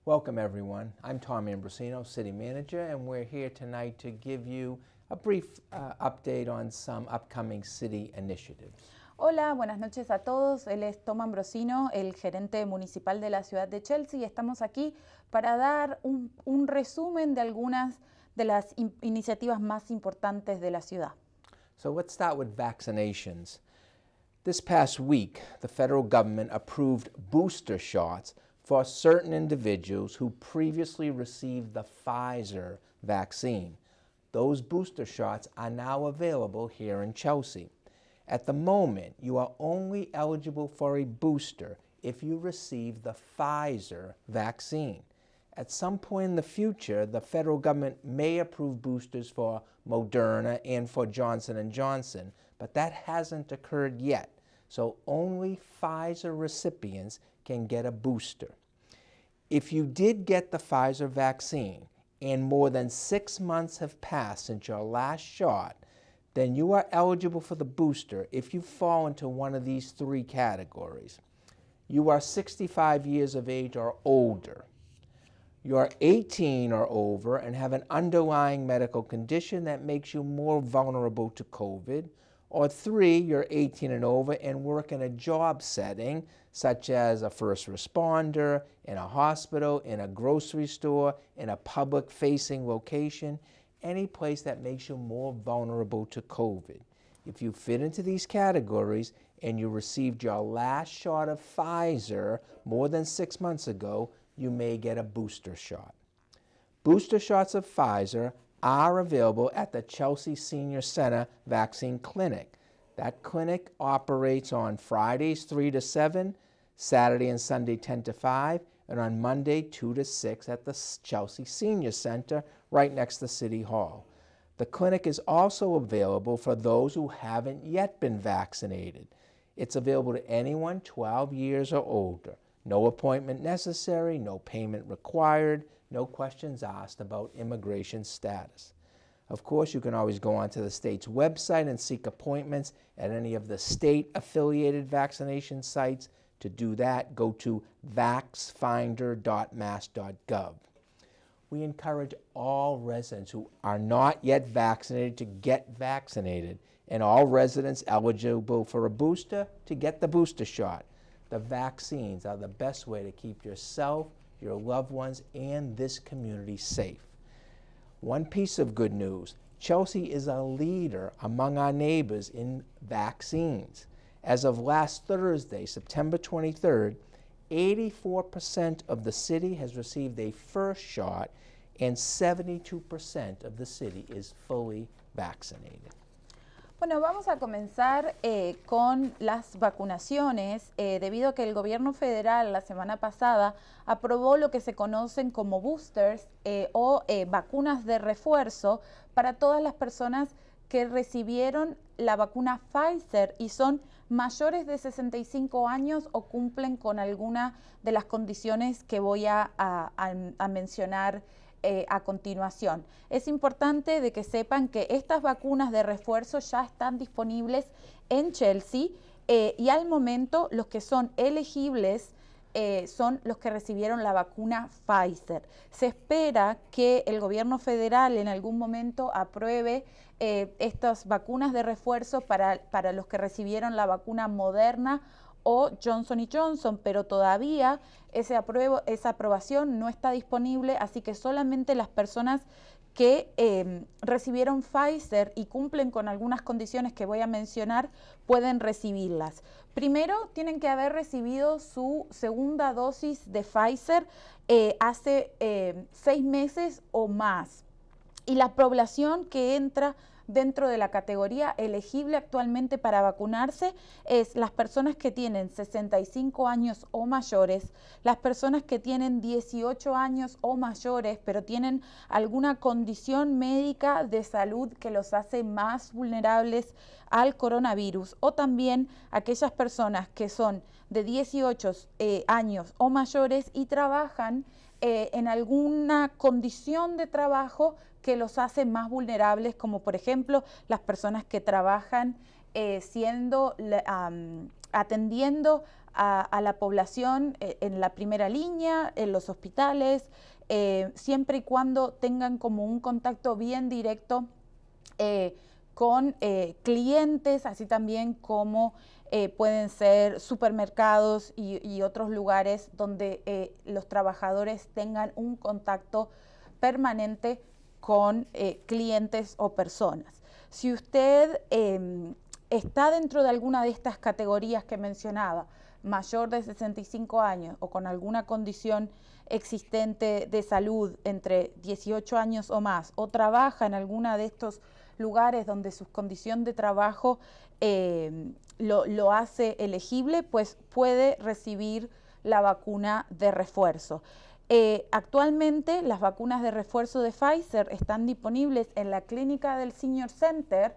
Welcome everyone. I'm Tom Ambrosino, City Manager, and we're here tonight to give you a brief update on some upcoming city initiatives. Hola, buenas noches a todos. Él es Tom Ambrosino, el gerente municipal de la ciudad de Chelsea, y estamos aquí para dar un resumen de algunas de las iniciativas más importantes de la ciudad. So let's start with vaccinations. This past week, the federal government approved booster shots for certain individuals who previously received the Pfizer vaccine. Those booster shots are now available here in Chelsea. At the moment, you are only eligible for a booster if you receive the Pfizer vaccine. At some point in the future, the federal government may approve boosters for Moderna and for Johnson & Johnson, but that hasn't occurred yet. So only Pfizer recipients can get a booster. If you did get the Pfizer vaccine and more than 6 months have passed since your last shot, then you are eligible for the booster if you fall into one of these 3 categories. You are 65 years of age or older. You are 18 or over and have an underlying medical condition that makes you more vulnerable to COVID. Or 3, you're 18 and over and work in a job setting, such as a first responder, in a hospital, in a grocery store, in a public-facing location, any place that makes you more vulnerable to COVID. If you fit into these categories and you received your last shot of Pfizer more than 6 months ago, you may get a booster shot. Booster shots of Pfizer are available at the Chelsea Senior Center Vaccine Clinic. That clinic operates on Fridays 3 to 7, Saturday and Sunday 10 to 5, and on Monday 2 to 6 at the Chelsea Senior Center right next to City Hall. The clinic is also available for those who haven't yet been vaccinated. It's available to anyone 12 years or older. No appointment necessary, no payment required, no questions asked about immigration status. Of course, you can always go onto the state's website and seek appointments at any of the state-affiliated vaccination sites. To do that, go to vaxfinder.mass.gov. We encourage all residents who are not yet vaccinated to get vaccinated, and all residents eligible for a booster to get the booster shot. The vaccines are the best way to keep yourself, your loved ones, and this community safe. One piece of good news, Chelsea is a leader among our neighbors in vaccines. As of last Thursday, September 23rd, 84% of the city has received a first shot and 72% of the city is fully vaccinated. Bueno, vamos a comenzar con las vacunaciones, debido a que el gobierno federal la semana pasada aprobó lo que se conocen como boosters o vacunas de refuerzo para todas las personas que recibieron la vacuna Pfizer y son mayores de 65 años o cumplen con alguna de las condiciones que voy a mencionar a continuación. Es importante de que sepan que estas vacunas de refuerzo ya están disponibles en Chelsea y al momento los que son elegibles son los que recibieron la vacuna Pfizer. Se espera que el gobierno federal en algún momento apruebe estas vacunas de refuerzo para los que recibieron la vacuna Moderna o Johnson & Johnson, pero todavía esa aprobación no está disponible, así que solamente las personas que recibieron Pfizer y cumplen con algunas condiciones que voy a mencionar pueden recibirlas. Primero, tienen que haber recibido su segunda dosis de Pfizer hace 6 meses o más. Y la población que entra dentro de la categoría elegible actualmente para vacunarse es las personas que tienen 65 años o mayores, las personas que tienen 18 años o mayores, pero tienen alguna condición médica de salud que los hace más vulnerables al coronavirus, o también aquellas personas que son de 18 años o mayores y trabajan en alguna condición de trabajo que los hace más vulnerables, como por ejemplo las personas que trabajan siendo atendiendo a la población en la primera línea, en los hospitales, siempre y cuando tengan como un contacto bien directo con clientes, así también como pueden ser supermercados y otros lugares donde los trabajadores tengan un contacto permanente con clientes o personas. Si usted está dentro de alguna de estas categorías que mencionaba, mayor de 65 años o con alguna condición existente de salud entre 18 años o más, o trabaja en alguna de estos lugares donde su condición de trabajo lo hace elegible, pues puede recibir la vacuna de refuerzo. Actualmente las vacunas de refuerzo de Pfizer están disponibles en la clínica del Senior Center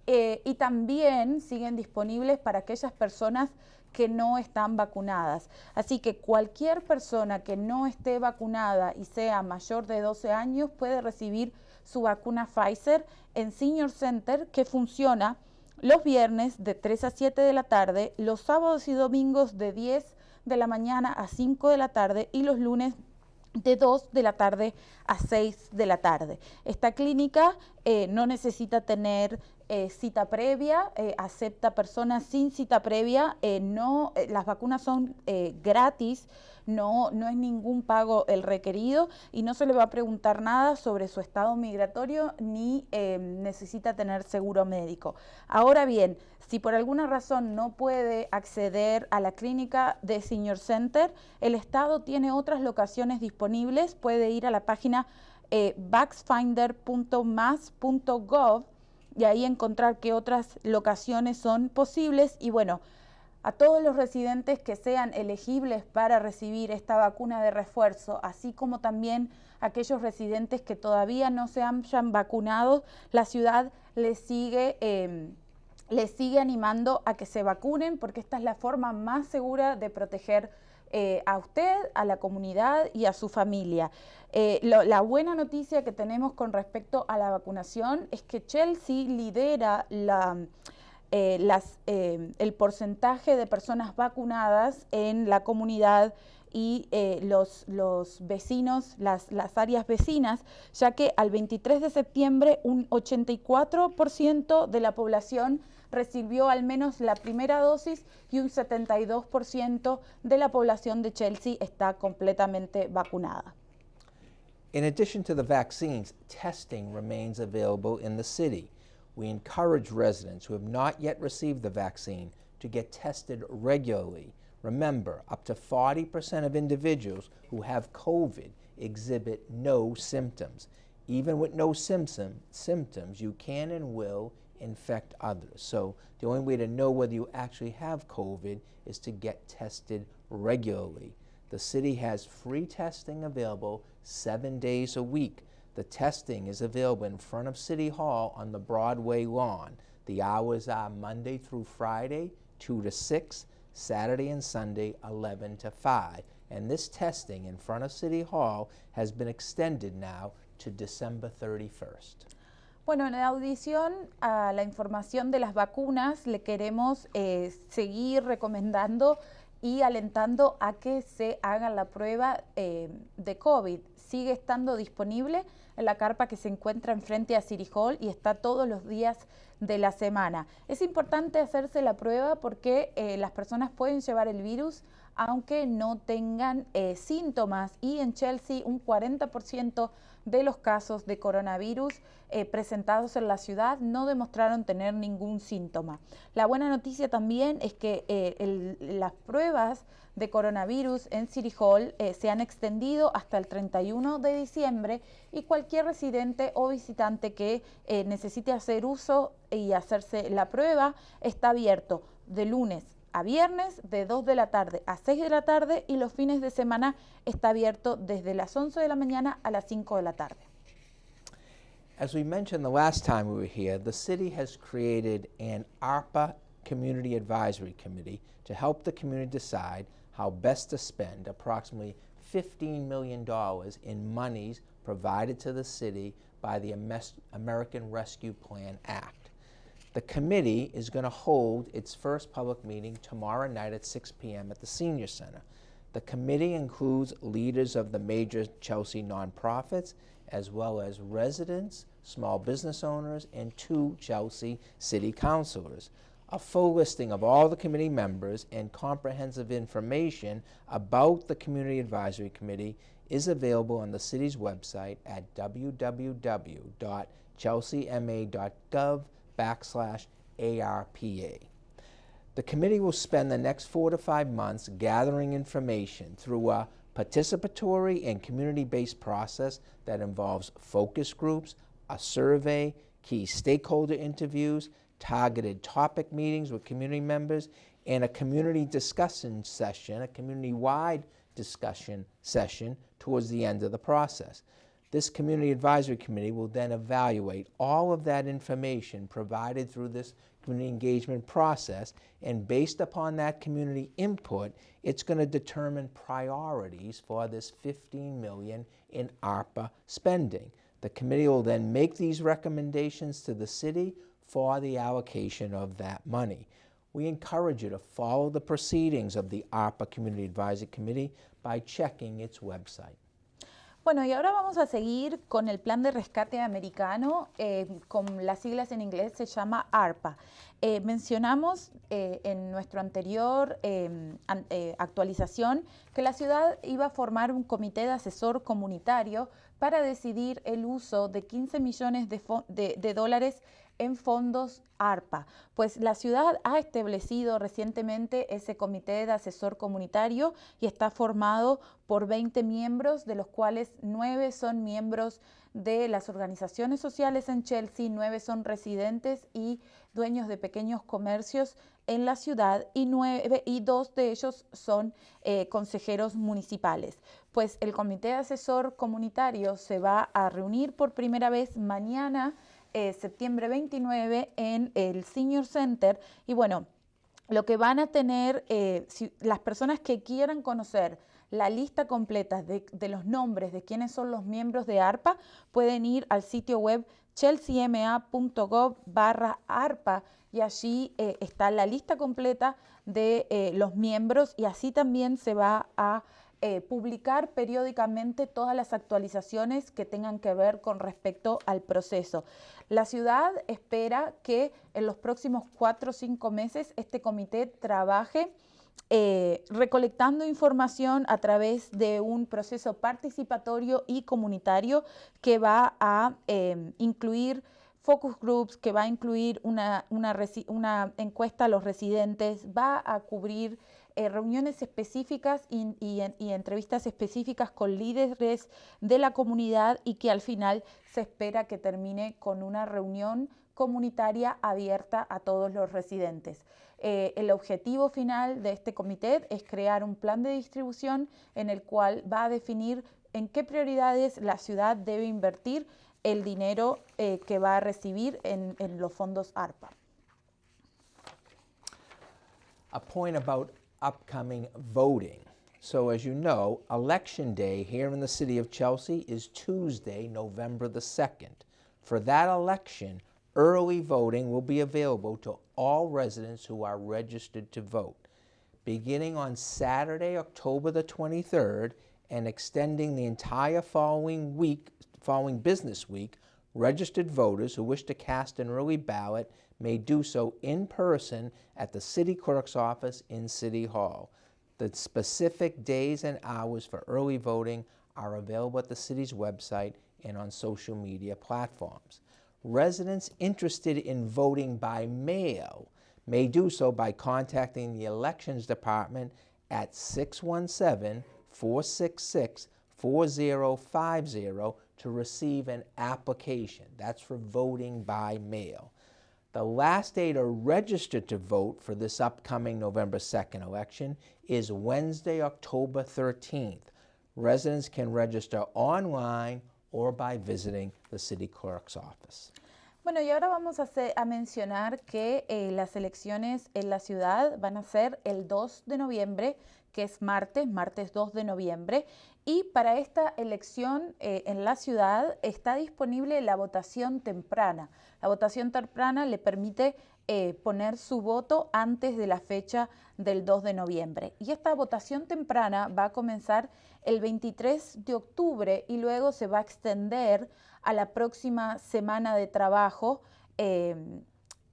y también siguen disponibles para aquellas personas que no están vacunadas. Así que cualquier persona que no esté vacunada y sea mayor de 12 años puede recibir su vacuna Pfizer en Senior Center, que funciona los viernes de 3 a 7 de la tarde, los sábados y domingos de 10 de la mañana a 5 de la tarde y los lunes de 2 de la tarde a 6 de la tarde. Esta clínica no necesita tener cita previa, acepta personas sin cita previa, las vacunas son gratis, no es ningún pago el requerido y no se le va a preguntar nada sobre su estado migratorio ni necesita tener seguro médico. Ahora bien, si por alguna razón no puede acceder a la clínica de Senior Center, el Estado tiene otras locaciones disponibles, puede ir a la página vaxfinder.mas.gov y ahí encontrar qué otras locaciones son posibles. Y bueno, a todos los residentes que sean elegibles para recibir esta vacuna de refuerzo, así como también aquellos residentes que todavía no se hayan vacunado, la ciudad les sigue animando a que se vacunen, porque esta es la forma más segura de proteger a usted, a la comunidad y a su familia. La buena noticia que tenemos con respecto a la vacunación es que Chelsea lidera el porcentaje de personas vacunadas en la comunidad y los vecinos, las áreas vecinas, ya que al 23 de septiembre un 84% de la población recibió al menos la primera dosis y un 72% de la población de Chelsea está completamente vacunada. In addition to the vaccines, testing remains available in the city. We encourage residents who have not yet received the vaccine to get tested regularly. Remember, up to 40% of individuals who have COVID exhibit no symptoms. Even with no symptoms, you can and will infect others. So the only way to know whether you actually have COVID is to get tested regularly. The city has free testing available 7 days a week. The testing is available in front of City Hall on the Broadway lawn. The hours are Monday through Friday, 2 to 6, Saturday and Sunday, 11 to 5. And this testing in front of City Hall has been extended now to December 31st. Bueno, en adición a la información de las vacunas, le queremos seguir recomendando y alentando a que se haga la prueba de COVID. Sigue estando disponible en la carpa que se encuentra enfrente a City Hall y está todos los días de la semana. Es importante hacerse la prueba porque las personas pueden llevar el virus aunque no tengan síntomas, y en Chelsea un 40% de los casos de coronavirus presentados en la ciudad no demostraron tener ningún síntoma. La buena noticia también es que las pruebas de coronavirus en City Hall se han extendido hasta el 31 de diciembre y cualquier residente o visitante que necesite hacer uso y hacerse la prueba está abierto de lunes a viernes de 2 de la tarde a 6 de la tarde y los fines de semana está abierto desde las 11 de la mañana a las 5 de la tarde. As we mentioned the last time we were here, the city has created an ARPA Community Advisory Committee to help the community decide how best to spend approximately $15 million in monies provided to the city by the American Rescue Plan Act. The committee is going to hold its first public meeting tomorrow night at 6 p.m. at the Senior Center. The committee includes leaders of the major Chelsea nonprofits, as well as residents, small business owners, and 2 Chelsea city councilors. A full listing of all the committee members and comprehensive information about the Community Advisory Committee is available on the city's website at www.chelseama.gov/ARPA. The committee will spend the next 4 to 5 months gathering information through a participatory and community-based process that involves focus groups, a survey, key stakeholder interviews, targeted topic meetings with community members, and a community discussion session, a community-wide discussion session towards the end of the process. This Community Advisory Committee will then evaluate all of that information provided through this community engagement process, and based upon that community input, it's going to determine priorities for this $15 million in ARPA spending. The committee will then make these recommendations to the city for the allocation of that money. We encourage you to follow the proceedings of the ARPA Community Advisory Committee by checking its website. Bueno, y ahora vamos a seguir con el plan de rescate americano, con las siglas en inglés se llama ARPA. Mencionamos en nuestra anterior actualización que la ciudad iba a formar un comité de asesor comunitario para decidir el uso de 15 millones de dólares en fondos ARPA. Pues la ciudad ha establecido recientemente ese comité de asesor comunitario y está formado por 20 miembros, de los cuales 9 son miembros de las organizaciones sociales en Chelsea, 9 son residentes y dueños de pequeños comercios en la ciudad y 2 de ellos son consejeros municipales. Pues el comité de asesor comunitario se va a reunir por primera vez mañana, septiembre 29, en el Senior Center. Y bueno, lo que van a tener, las personas que quieran conocer la lista completa de los nombres de quiénes son los miembros de ARPA, pueden ir al sitio web chelseama.gov/ARPA y allí está la lista completa de los miembros, y así también se va a publicar periódicamente todas las actualizaciones que tengan que ver con respecto al proceso. La ciudad espera que en los próximos 4 o 5 meses este comité trabaje recolectando información a través de un proceso participatorio y comunitario que va a incluir focus groups, que va a incluir una encuesta a los residentes, va a cubrir reuniones específicas y entrevistas específicas con líderes de la comunidad, y que al final se espera que termine con una reunión comunitaria abierta a todos los residentes. El objetivo final de este comité es crear un plan de distribución en el cual va a definir en qué prioridades la ciudad debe invertir el dinero que va a recibir en los fondos ARPA. A point about upcoming voting. So as you know, Election Day here in the city of Chelsea is Tuesday, November the 2nd. For that election, early voting will be available to all residents who are registered to vote. Beginning on Saturday, October the 23rd, and extending the entire following business week, registered voters who wish to cast an early ballot may do so in person at the city clerk's office in City Hall. The specific days and hours for early voting are available at the city's website and on social media platforms. Residents interested in voting by mail may do so by contacting the Elections Department at 617-466-4050 to receive an application. That's for voting by mail. The last day to register to vote for this upcoming November 2nd election is Wednesday, October 13th. Residents can register online or by visiting the city clerk's office. Bueno, y ahora vamos a mencionar que las elecciones en la ciudad van a ser el 2 de noviembre, que es martes 2 de noviembre. Y para esta elección en la ciudad está disponible la votación temprana. La votación temprana le permite poner su voto antes de la fecha del 2 de noviembre. Y esta votación temprana va a comenzar el 23 de octubre y luego se va a extender a la próxima semana de trabajo en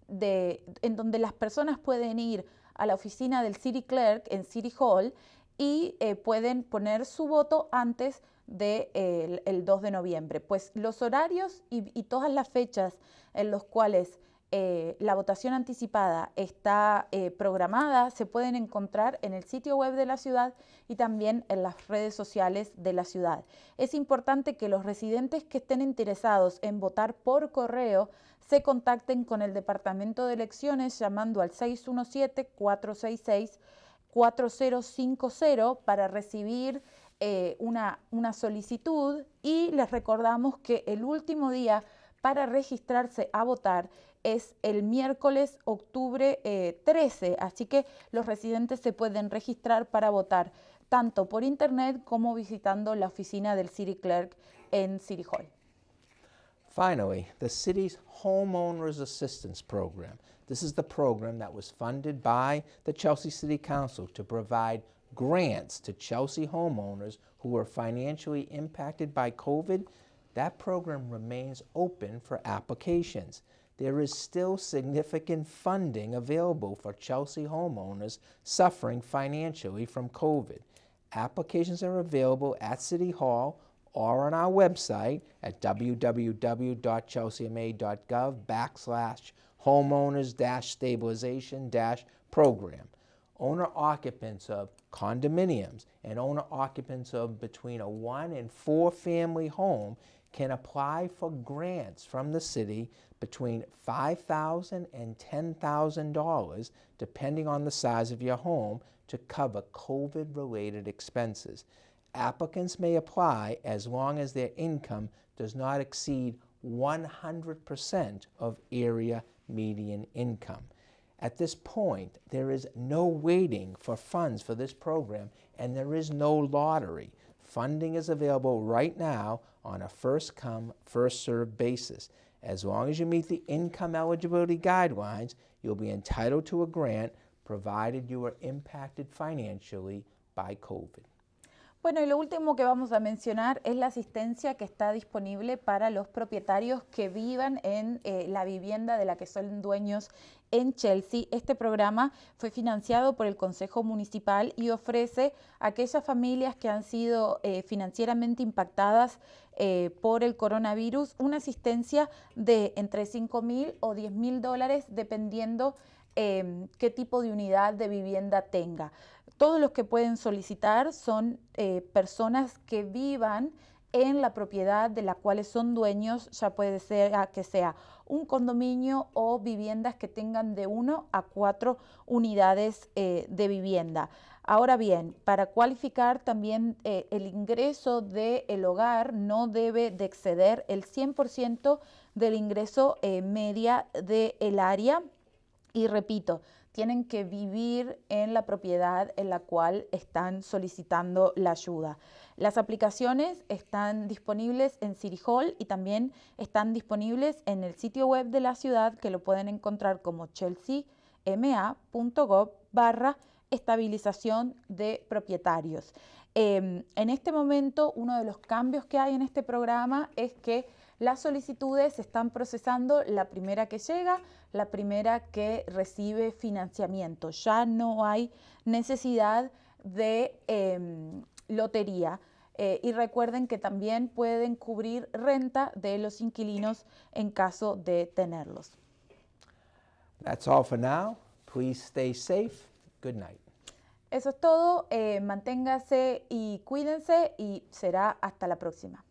donde las personas pueden ir a la oficina del City Clerk en City Hall y pueden poner su voto antes del 2 de noviembre. Pues los horarios y todas las fechas en los cuales la votación anticipada está programada se pueden encontrar en el sitio web de la ciudad y también en las redes sociales de la ciudad. Es importante que los residentes que estén interesados en votar por correo se contacten con el Departamento de Elecciones llamando al 617-466-4050 para recibir una solicitud, y les recordamos que el último día para registrarse a votar es el miércoles octubre 13, así que los residentes se pueden registrar para votar tanto por internet como visitando la oficina del City Clerk en City Hall. Finally, the city's Homeowners Assistance Program. This is the program that was funded by the Chelsea City Council to provide grants to Chelsea homeowners who were financially impacted by COVID. That program remains open for applications. There is still significant funding available for Chelsea homeowners suffering financially from COVID. Applications are available at City Hall or on our website at www.chelseama.gov/homeowners-stabilization-program. Owner-occupants of condominiums and owner-occupants of between a 1 and 4 family home can apply for grants from the city between $5,000 and $10,000, depending on the size of your home, to cover COVID-related expenses. Applicants may apply as long as their income does not exceed 100% of area median income. At this point, there is no waiting for funds for this program, and there is no lottery. Funding is available right now on a first-come, first-served basis. As long as you meet the income eligibility guidelines, you'll be entitled to a grant provided you are impacted financially by COVID. Bueno, y lo último que vamos a mencionar es la asistencia que está disponible para los propietarios que vivan en la vivienda de la que son dueños en Chelsea. Este programa fue financiado por el Consejo Municipal y ofrece a aquellas familias que han sido financieramente impactadas por el coronavirus una asistencia de entre $5,000 o $10,000 dependiendo qué tipo de unidad de vivienda tenga. Todos los que pueden solicitar son personas que vivan en la propiedad de la cual son dueños, ya puede ser que sea un condominio o viviendas que tengan de 1 a 4 unidades de vivienda. Ahora bien, para cualificar también el ingreso del hogar no debe de exceder el 100% del ingreso media del área. Y repito, tienen que vivir en la propiedad en la cual están solicitando la ayuda. Las aplicaciones están disponibles en City Hall y también están disponibles en el sitio web de la ciudad, que lo pueden encontrar como chelseama.gov/estabilización de propietarios. En este momento, uno de los cambios que hay en este programa es que las solicitudes se están procesando la primera que llega, la primera que recibe financiamiento. Ya no hay necesidad de lotería. Y recuerden que también pueden cubrir renta de los inquilinos en caso de tenerlos. That's all for now. Please stay safe. Good night. Eso es todo. Manténgase y cuídense y será hasta la próxima.